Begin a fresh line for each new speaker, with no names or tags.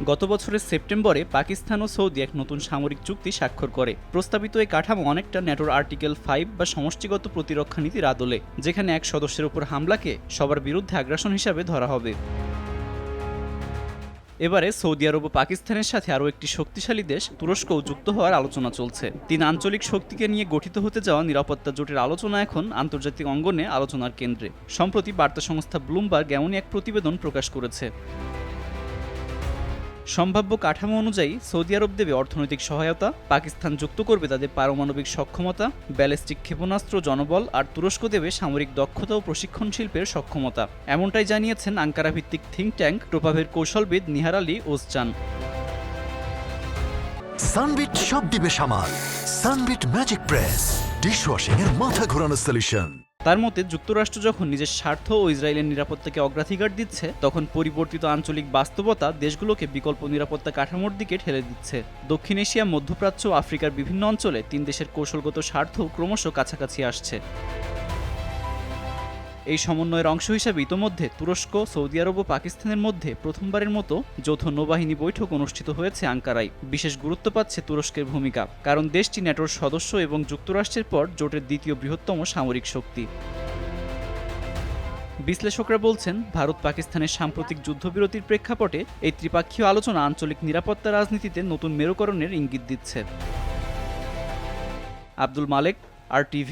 গত বছরের সেপ্টেম্বরে পাকিস্তান ও সৌদি এক নতুন সামরিক চুক্তি স্বাক্ষর করে। প্রস্তাবিত এই কাঠামো অনেকটা ন্যাটোর আর্টিকেল 5 বা সমষ্টিগত প্রতিরক্ষা নীতির আদলে, যেখানে এক সদস্যের উপর হামলাকে সবার বিরুদ্ধে আগ্রাসন হিসাবে ধরা হবে। এবারে সৌদি আরব ও পাকিস্তানের সাথে আরও একটি শক্তিশালী দেশ তুরস্কও যুক্ত হওয়ার আলোচনা চলছে। তিন আঞ্চলিক শক্তিকে নিয়ে গঠিত হতে যাওয়া নিরাপত্তা জোটের আলোচনা এখন আন্তর্জাতিক অঙ্গনে আলোচনার কেন্দ্রে। সম্প্রতি বার্তা সংস্থা ব্লুমবার্গ এমনই এক প্রতিবেদন প্রকাশ করেছে। সম্ভাব্য কাঠামো অনুযায়ী সৌদি আরব দেবে অর্থনৈতিক সহায়তা, পাকিস্তান যুক্ত করবে তাদের পারমাণবিক সক্ষমতা, ব্যালিস্টিক ক্ষেপণাস্ত্র, জনবল, আর তুরস্ক দেবে সামরিক দক্ষতা ও প্রশিক্ষণ শিল্পের সক্ষমতা। এমনটাই জানিয়েছেন আঙ্কারা ভিত্তিক থিঙ্ক ট্যাঙ্ক টোপাভের কৌশলবিদ নিহার আলী ওসচান।
সানবিট সব দিবে সামাল। সানবিট ম্যাজিক প্রেস ডিশওয়াশিং এর মাথা ঘোরানো সলিউশন।
তার মতে, যুক্তরাষ্ট্র যখন নিজের স্বার্থ ও ইসরায়েলের নিরাপত্তাকে অগ্রাধিকার দিচ্ছে, তখন পরিবর্তিত আঞ্চলিক বাস্তবতা দেশগুলোকে বিকল্প নিরাপত্তা কাঠামোর দিকে ঠেলে দিচ্ছে। দক্ষিণ এশিয়া, মধ্যপ্রাচ্য ও আফ্রিকার বিভিন্ন অঞ্চলে তিন দেশের কৌশলগত স্বার্থ ক্রমশ কাছাকাছি আসছে। এই সমন্বয়ের অংশ হিসাবে ইতোমধ্যে তুরস্ক, সৌদি আরব ও পাকিস্তানের মধ্যে প্রথমবারের মতো যৌথ নৌবাহিনী বৈঠক অনুষ্ঠিত হয়েছে আঙ্কারায়। বিশেষ গুরুত্ব পাচ্ছে তুরস্কের ভূমিকা, কারণ দেশটি ন্যাটোর সদস্য এবং যুক্তরাষ্ট্রের পর জোটের দ্বিতীয় বৃহত্তম সামরিক শক্তি। বিশ্লেষকরা বলছেন, ভারত পাকিস্তানের সাম্প্রতিক যুদ্ধবিরতির প্রেক্ষাপটে এই ত্রিপাক্ষীয় আলোচনা আঞ্চলিক নিরাপত্তা রাজনীতিতে নতুন মেরুকরণের ইঙ্গিত দিচ্ছে। আব্দুল মালেক, RTV।